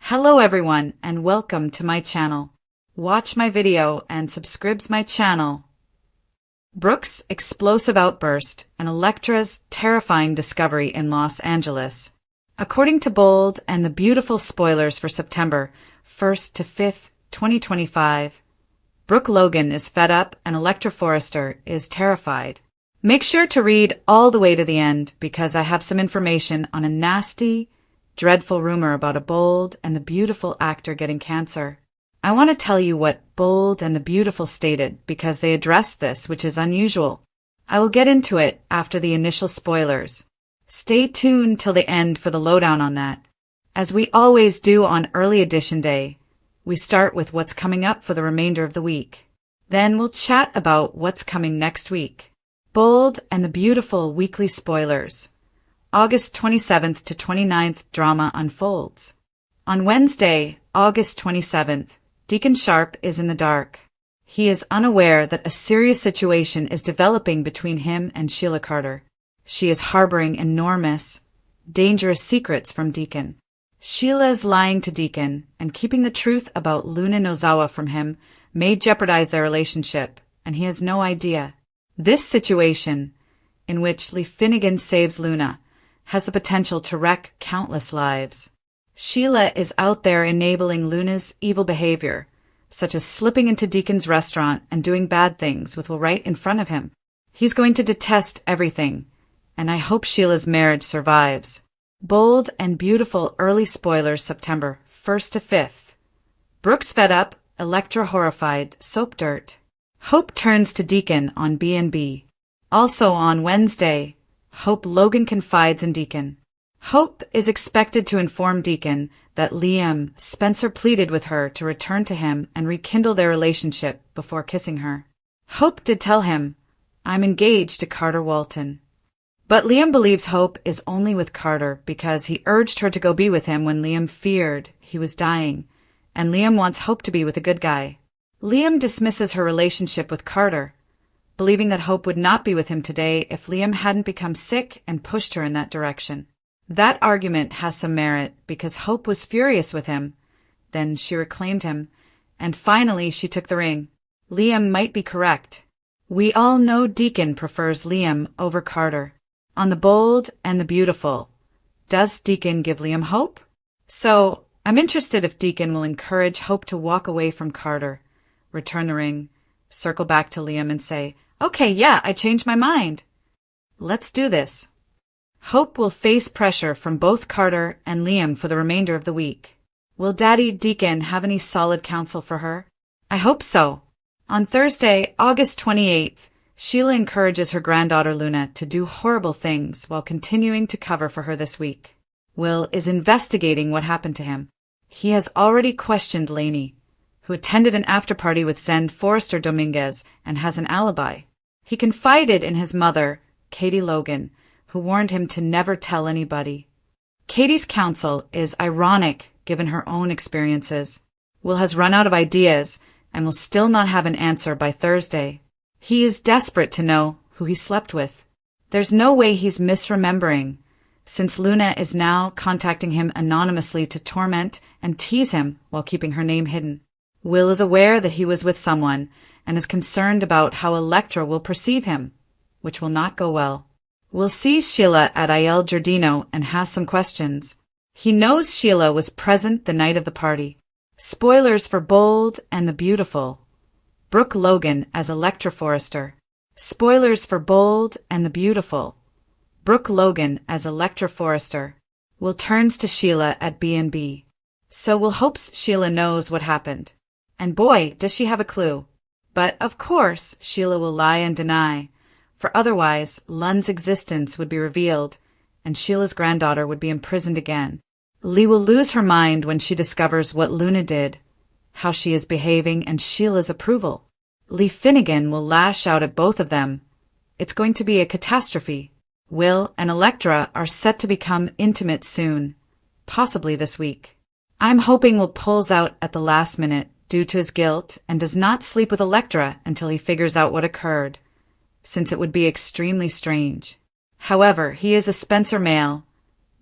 Hello everyone and welcome to my channel. Watch my video and subscribe my channel. Brooke's explosive outburst and Elektra's terrifying discovery in Los Angeles. According to Bold and the beautiful spoilers for September 1st to 5th, 2025, Brooke Logan is fed up and Elektra Forrester is terrified. Make sure to read all the way to the end because I have some information on a nasty, dreadful rumor about a Bold and the Beautiful actor getting cancer. I want to tell you what Bold and the Beautiful stated because they addressed this, which is unusual. I will get into it after the initial spoilers. Stay tuned till the end for the lowdown on that. As we always do on Early Edition Day, we start with what's coming up for the remainder of the week. Then we'll chat about what's coming next week. Bold and the Beautiful weekly spoilers. August 27th to 29th drama unfolds. On Wednesday, August 27th, Deacon Sharp is in the dark. He is unaware that a serious situation is developing between him and Sheila Carter. She is harboring enormous, dangerous secrets from Deacon. Sheila is lying to Deacon, and keeping the truth about Luna Nozawa from him may jeopardize their relationship, and he has no idea. This situation, in which Lee Finnegan saves Luna, has the potential to wreck countless lives. Sheila is out there enabling Luna's evil behavior, such as slipping into Deacon's restaurant and doing bad things with Will right in front of him. He's going to detest everything, and I hope Sheila's marriage survives. Bold and Beautiful early spoilers September 1st to 5th. Brooke's fed up, Elektra horrified, soap dirt. Hope turns to Deacon on B&B. Also on Wednesday, Hope Logan confides in Deacon. Hope is expected to inform Deacon that Liam Spencer pleaded with her to return to him and rekindle their relationship before kissing her. Hope did tell him, "I'm engaged to Carter Walton." But Liam believes Hope is only with Carter because he urged her to go be with him when Liam feared he was dying, and Liam wants Hope to be with a good guy. Liam dismisses her relationship with Carter, believing that Hope would not be with him today if Liam hadn't become sick and pushed her in that direction. That argument has some merit because Hope was furious with him. Then she reclaimed him, and finally she took the ring. Liam might be correct. We all know Deacon prefers Liam over Carter. On the Bold and the Beautiful, does Deacon give Liam hope? So, I'm interested if Deacon will encourage Hope to walk away from Carter, return the ring, circle back to Liam and say, "Okay, yeah, I changed my mind. Let's do this." Hope will face pressure from both Carter and Liam for the remainder of the week. Will Daddy Deacon have any solid counsel for her? I hope so. On Thursday, August 28th, Sheila encourages her granddaughter Luna to do horrible things while continuing to cover for her this week. Will is investigating what happened to him. He has already questioned Lainey, who attended an after-party with Zen Forrester Dominguez and has an alibi. He confided in his mother, Katie Logan, who warned him to never tell anybody. Katie's counsel is ironic given her own experiences. Will has run out of ideas and will still not have an answer by Thursday. He is desperate to know who he slept with. There's no way he's misremembering, since Luna is now contacting him anonymously to torment and tease him while keeping her name hidden. Will is aware that he was with someone and is concerned about how Elektra will perceive him, which will not go well. Will sees Sheila at Il Giardino and has some questions. He knows Sheila was present the night of the party. Spoilers for Bold and the Beautiful. Brooke Logan as Elektra Forrester. Spoilers for Bold and the Beautiful. Brooke Logan as Elektra Forrester. Will turns to Sheila at B&B. So Will hopes Sheila knows what happened. And boy, does she have a clue. But, of course, Sheila will lie and deny, for otherwise Lun's existence would be revealed, and Sheila's granddaughter would be imprisoned again. Lee will lose her mind when she discovers what Luna did, how she is behaving, and Sheila's approval. Lee Finnegan will lash out at both of them. It's going to be a catastrophe. Will and Elektra are set to become intimate soon, possibly this week. I'm hoping Will pulls out at the last minute due to his guilt and does not sleep with Elektra until he figures out what occurred, since it would be extremely strange. However, he is a Spencer male,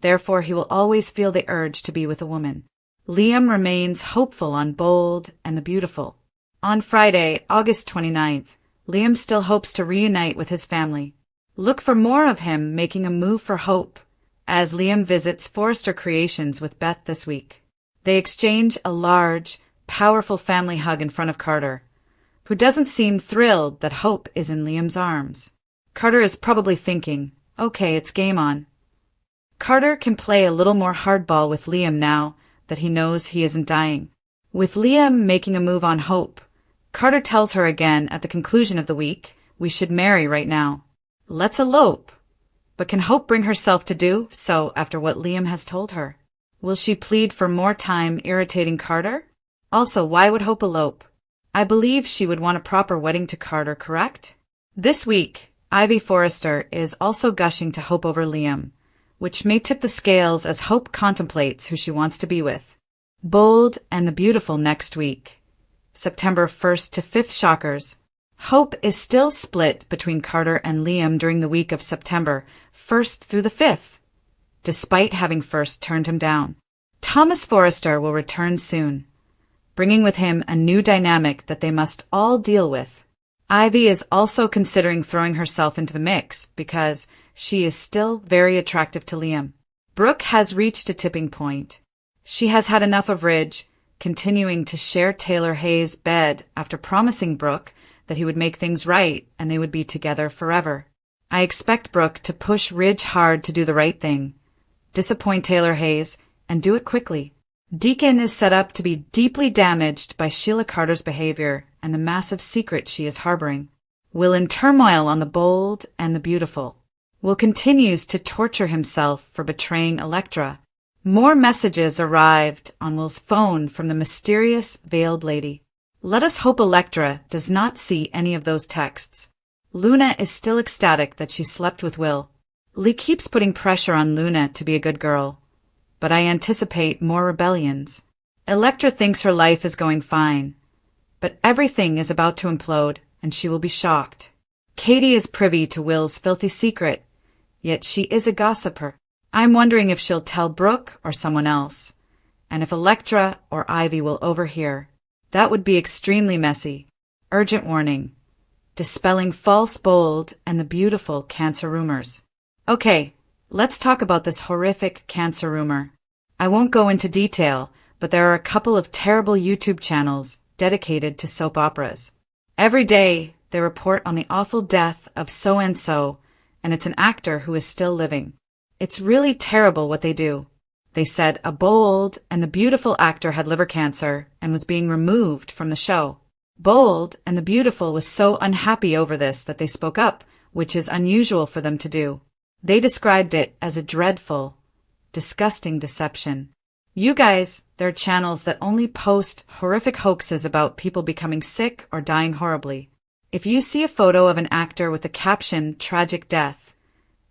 therefore he will always feel the urge to be with a woman. Liam remains hopeful on Bold and the Beautiful. On Friday, August 29th, Liam still hopes to reunite with his family. Look for more of him making a move for hope as Liam visits Forrester Creations with Beth this week. They exchange a large, powerful family hug in front of Carter, who doesn't seem thrilled that Hope is in Liam's arms. Carter is probably thinking, okay, it's game on. Carter can play a little more hardball with Liam now that he knows he isn't dying. With Liam making a move on Hope, Carter tells her again at the conclusion of the week, we should marry right now. Let's elope. But can Hope bring herself to do so after what Liam has told her? Will she plead for more time irritating Carter? Also, why would Hope elope? I believe she would want a proper wedding to Carter, correct? This week, Ivy Forrester is also gushing to Hope over Liam, which may tip the scales as Hope contemplates who she wants to be with. Bold and the Beautiful next week. September 1st to 5th shockers. Hope is still split between Carter and Liam during the week of September 1st through the 5th, despite having first turned him down. Thomas Forrester will return soon, bringing with him a new dynamic that they must all deal with. Ivy is also considering throwing herself into the mix because she is still very attractive to Liam. Brooke has reached a tipping point. She has had enough of Ridge, continuing to share Taylor Hayes' bed after promising Brooke that he would make things right and they would be together forever. I expect Brooke to push Ridge hard to do the right thing, disappoint Taylor Hayes, and do it quickly. Deacon is set up to be deeply damaged by Sheila Carter's behavior and the massive secret she is harboring. Will in turmoil on the Bold and the Beautiful. Will continues to torture himself for betraying Elektra. More messages arrived on Will's phone from the mysterious veiled lady. Let us hope Elektra does not see any of those texts. Luna is still ecstatic that she slept with Will. Lee keeps putting pressure on Luna to be a good girl, but I anticipate more rebellions. Elektra thinks her life is going fine, but everything is about to implode and she will be shocked. Katie is privy to Will's filthy secret, yet she is a gossiper. I'm wondering if she'll tell Brooke or someone else, and if Elektra or Ivy will overhear. That would be extremely messy. Urgent warning. Dispelling false Bold and the Beautiful cancer rumors. Okay, let's talk about this horrific cancer rumor. I won't go into detail, but there are a couple of terrible YouTube channels dedicated to soap operas. Every day, they report on the awful death of so-and-so, and it's an actor who is still living. It's really terrible what they do. They said a Bold and the Beautiful actor had liver cancer and was being removed from the show. Bold and the Beautiful was so unhappy over this that they spoke up, which is unusual for them to do. They described it as a dreadful, disgusting deception. You guys, there are channels that only post horrific hoaxes about people becoming sick or dying horribly. If you see a photo of an actor with the caption "tragic death"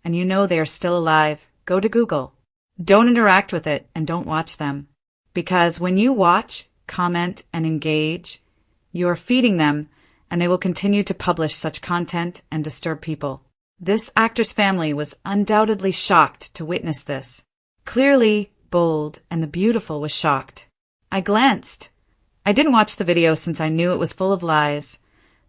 and you know they are still alive, go to Google. Don't interact with it and don't watch them. Because when you watch, comment, and engage, you are feeding them and they will continue to publish such content and disturb people. This actor's family was undoubtedly shocked to witness this. Clearly, Bold and the Beautiful was shocked. I glanced. I didn't watch the video since I knew it was full of lies,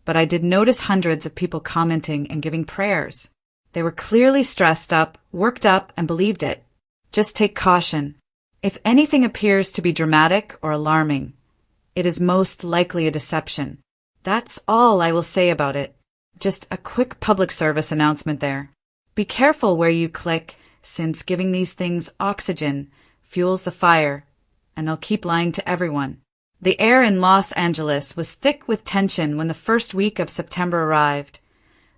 but I did notice hundreds of people commenting and giving prayers. They were clearly stressed up, worked up, and believed it. Just take caution. If anything appears to be dramatic or alarming, it is most likely a deception. That's all I will say about it. Just a quick public service announcement there. Be careful where you click, since giving these things oxygen fuels the fire, and they'll keep lying to everyone. The air in Los Angeles was thick with tension when the first week of September arrived,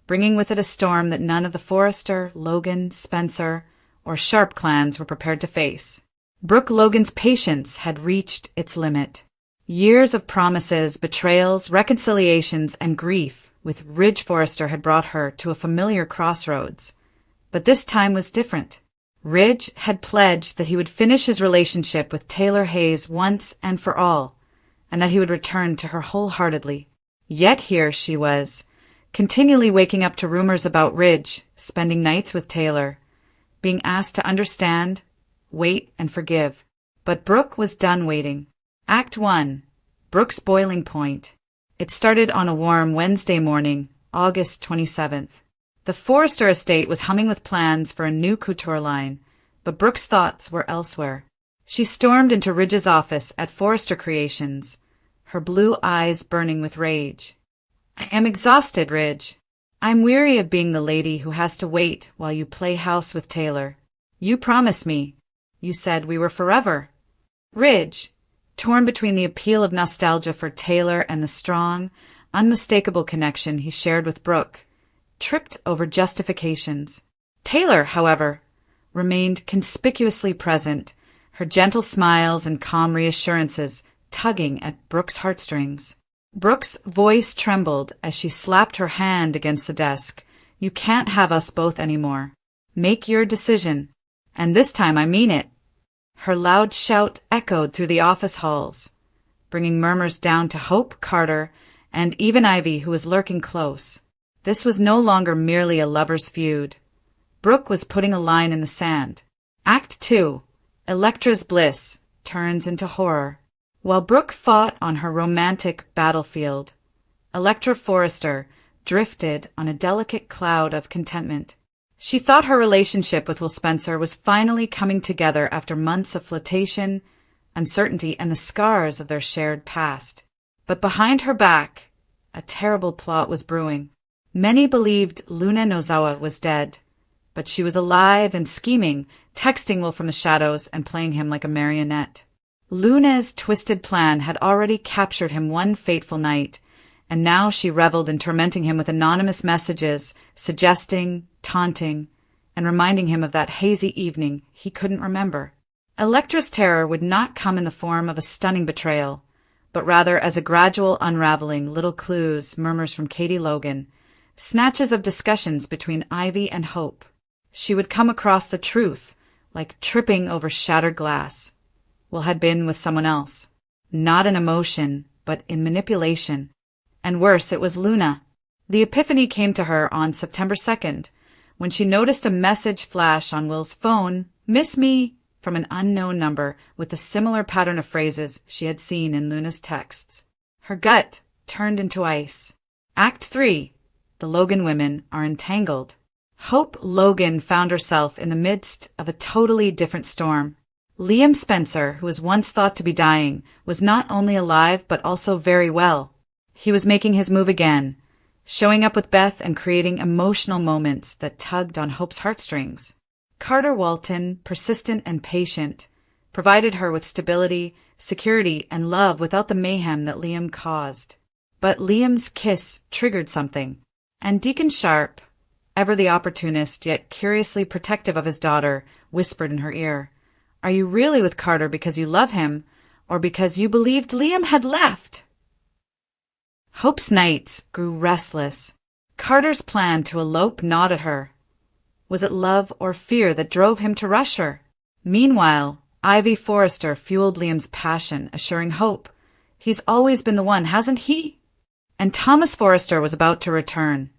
bringing with it a storm that none of the Forrester, Logan, Spencer, or Sharp clans were prepared to face. Brooke Logan's patience had reached its limit. Years of promises, betrayals, reconciliations, and grief with Ridge Forrester had brought her to a familiar crossroads. But this time was different. Ridge had pledged that he would finish his relationship with Taylor Hayes once and for all, and that he would return to her wholeheartedly. Yet here she was, continually waking up to rumors about Ridge, spending nights with Taylor, being asked to understand, wait, and forgive. But Brooke was done waiting. Act 1. Brooke's boiling point. It started on a warm Wednesday morning, August 27th. The Forrester estate was humming with plans for a new couture line, but Brooke's thoughts were elsewhere. She stormed into Ridge's office at Forrester Creations, her blue eyes burning with rage. "I am exhausted, Ridge. I'm weary of being the lady who has to wait while you play house with Taylor. You promised me. You said we were forever." Ridge, torn between the appeal of nostalgia for Taylor and the strong, unmistakable connection he shared with Brooke, tripped over justifications. Taylor, however, remained conspicuously present, her gentle smiles and calm reassurances tugging at Brooke's heartstrings. Brooke's voice trembled as she slapped her hand against the desk. "You can't have us both anymore. Make your decision. And this time I mean it." Her loud shout echoed through the office halls, bringing murmurs down to Hope, Carter, and even Ivy, who was lurking close. This was no longer merely a lover's feud. Brooke was putting a line in the sand. Act 2. Electra's bliss turns into horror. While Brooke fought on her romantic battlefield, Electra Forrester drifted on a delicate cloud of contentment. She thought her relationship with Will Spencer was finally coming together after months of flirtation, uncertainty, and the scars of their shared past. But behind her back, a terrible plot was brewing. Many believed Luna Nozawa was dead, but she was alive and scheming, texting Will from the shadows and playing him like a marionette. Luna's twisted plan had already captured him one fateful night, and now she reveled in tormenting him with anonymous messages, suggesting, taunting, and reminding him of that hazy evening he couldn't remember. Electra's terror would not come in the form of a stunning betrayal, but rather as a gradual unraveling, little clues, murmurs from Katie Logan, snatches of discussions between Ivy and Hope. She would come across the truth, like tripping over shattered glass. Will had been with someone else, not in emotion, but in manipulation. And worse, it was Luna. The epiphany came to her on September 2nd, when she noticed a message flash on Will's phone, "Miss me," from an unknown number with a similar pattern of phrases she had seen in Luna's texts. Her gut turned into ice. Act 3. The Logan women are entangled. Hope Logan found herself in the midst of a totally different storm. Liam Spencer, who was once thought to be dying, was not only alive but also very well. He was making his move again, showing up with Beth and creating emotional moments that tugged on Hope's heartstrings. Carter Walton, persistent and patient, provided her with stability, security, and love without the mayhem that Liam caused. But Liam's kiss triggered something, and Deacon Sharp, ever the opportunist yet curiously protective of his daughter, whispered in her ear, "Are you really with Carter because you love him, or because you believed Liam had left?" Hope's nights grew restless. Carter's plan to elope gnawed at her. Was it love or fear that drove him to rush her? Meanwhile, Ivy Forrester fueled Liam's passion, assuring Hope, "He's always been the one, hasn't he?" And Thomas Forrester was about to return,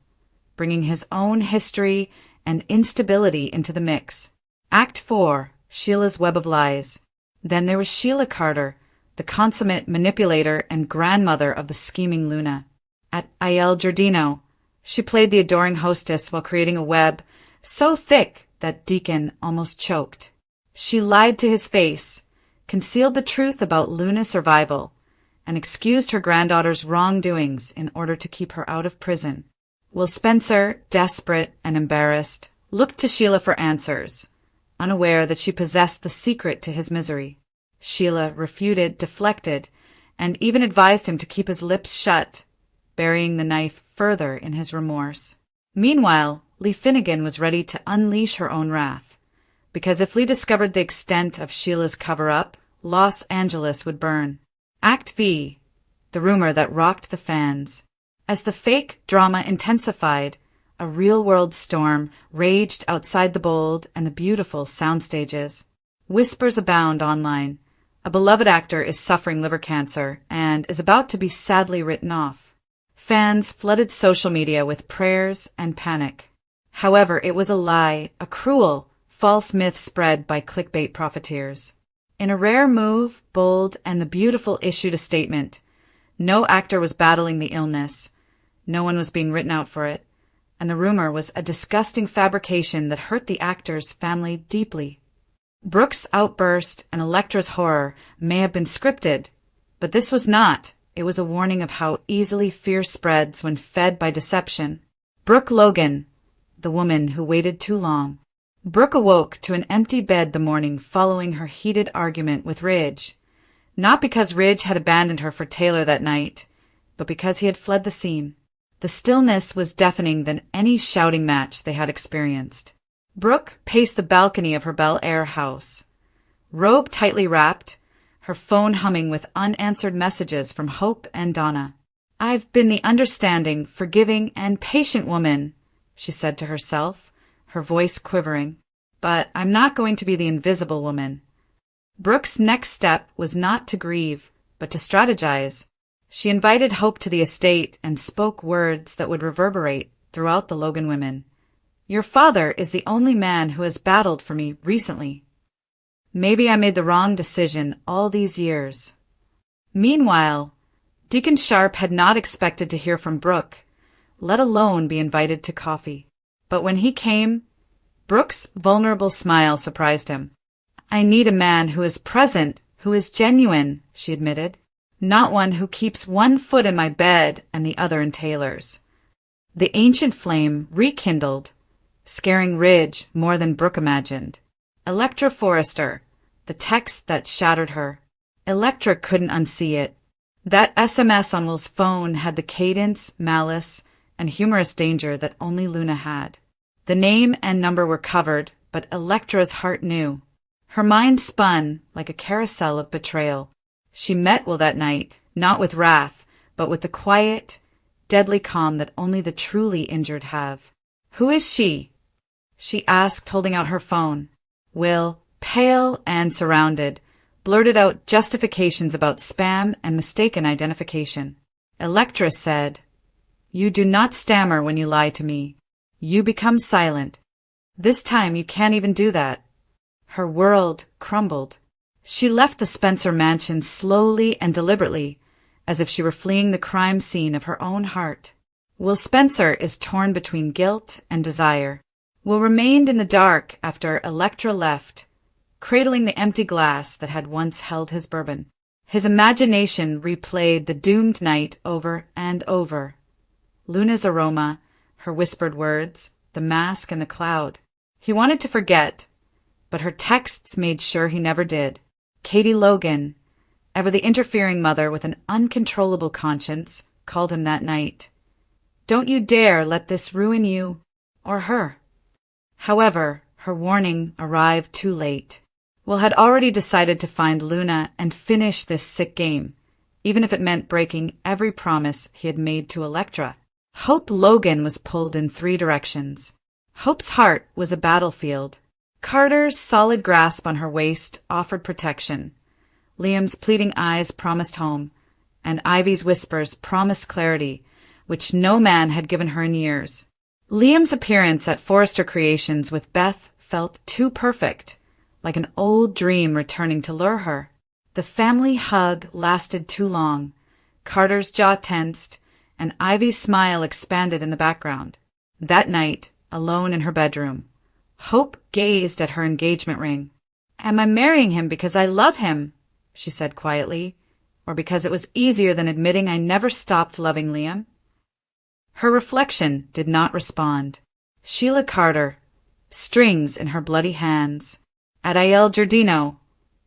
bringing his own history and instability into the mix. Act 4. Sheila's Web of Lies. Then there was Sheila Carter, the consummate manipulator and grandmother of the scheming Luna. At Aiel Giardino, she played the adoring hostess while creating a web so thick that Deacon almost choked. She lied to his face, concealed the truth about Luna's survival, and excused her granddaughter's wrongdoings in order to keep her out of prison. Will Spencer, desperate and embarrassed, looked to Sheila for answers, unaware that she possessed the secret to his misery. Sheila refuted, deflected, and even advised him to keep his lips shut, burying the knife further in his remorse. Meanwhile, Lee Finnegan was ready to unleash her own wrath, because if Lee discovered the extent of Sheila's cover-up, Los Angeles would burn. Act V. The rumor that rocked the fans. As the fake drama intensified, a real-world storm raged outside the bold and the beautiful sound stages. Whispers abound online. A beloved actor is suffering liver cancer and is about to be sadly written off. Fans flooded social media with prayers and panic. However, it was a lie, a cruel, false myth spread by clickbait profiteers. In a rare move, Bold and the Beautiful issued a statement. No actor was battling the illness. No one was being written out for it. And the rumor was a disgusting fabrication that hurt the actor's family deeply. Brooks' outburst and Elektra's horror may have been scripted, but this was not. It was a warning of how easily fear spreads when fed by deception. Brooke Logan, the woman who waited too long. Brooke awoke to an empty bed the morning following her heated argument with Ridge. Not because Ridge had abandoned her for Taylor that night, but because he had fled the scene. The stillness was deafening than any shouting match they had experienced. Brooke paced the balcony of her Bel Air house. Robe tightly wrapped, her phone humming with unanswered messages from Hope and Donna. "I've been the understanding, forgiving, and patient woman," she said to herself, her voice quivering. "But I'm not going to be the invisible woman." Brooke's next step was not to grieve, but to strategize. She invited Hope to the estate and spoke words that would reverberate throughout the Logan women. "Your father is the only man who has battled for me recently. Maybe I made the wrong decision all these years." Meanwhile, Deacon Sharp had not expected to hear from Brooke, let alone be invited to coffee. But when he came, Brooke's vulnerable smile surprised him. "I need a man who is present, who is genuine," she admitted. "Not one who keeps one foot in my bed and the other in Taylor's." The ancient flame rekindled, scaring Ridge more than Brooke imagined. Elektra Forrester, the text that shattered her. Elektra couldn't unsee it. That SMS on Will's phone had the cadence, malice, and humorous danger that only Luna had. The name and number were covered, but Elektra's heart knew. Her mind spun like a carousel of betrayal. She met Will that night, not with wrath, but with the quiet, deadly calm that only the truly injured have. "Who is she?" she asked, holding out her phone. Will, pale and surrounded, blurted out justifications about spam and mistaken identification. Elektra said, "You do not stammer when you lie to me. You become silent. This time you can't even do that." Her world crumbled. She left the Spencer mansion slowly and deliberately, as if she were fleeing the crime scene of her own heart. Will Spencer is torn between guilt and desire. Will remained in the dark after Elektra left, cradling the empty glass that had once held his bourbon. His imagination replayed the doomed night over and over. Luna's aroma, her whispered words, the mask and the cloud. He wanted to forget, but her texts made sure he never did. Katie Logan, ever the interfering mother with an uncontrollable conscience, called him that night. "Don't you dare let this ruin you or her." However, her warning arrived too late. Will had already decided to find Luna and finish this sick game, even if it meant breaking every promise he had made to Elektra. Hope Logan was pulled in 3 directions. Hope's heart was a battlefield. Carter's solid grasp on her waist offered protection. Liam's pleading eyes promised home, and Ivy's whispers promised clarity, which no man had given her in years. Liam's appearance at Forrester Creations with Beth felt too perfect, like an old dream returning to lure her. The family hug lasted too long. Carter's jaw tensed, and Ivy's smile expanded in the background. That night, alone in her bedroom, Hope gazed at her engagement ring. "Am I marrying him because I love him?" she said quietly, "or because it was easier than admitting I never stopped loving Liam?" Her reflection did not respond. Sheila Carter, strings in her bloody hands. At Aiel Giardino,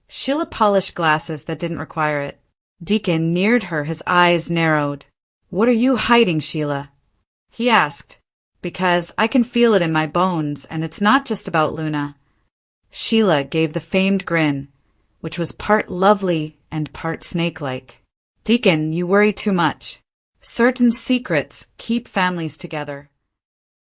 Sheila polished glasses that didn't require it. Deacon neared her, his eyes narrowed. "What are you hiding, Sheila?" he asked. "Because I can feel it in my bones, and it's not just about Luna." Sheila gave the famed grin, which was part lovely and part snake-like. "Deacon, you worry too much. Certain secrets keep families together."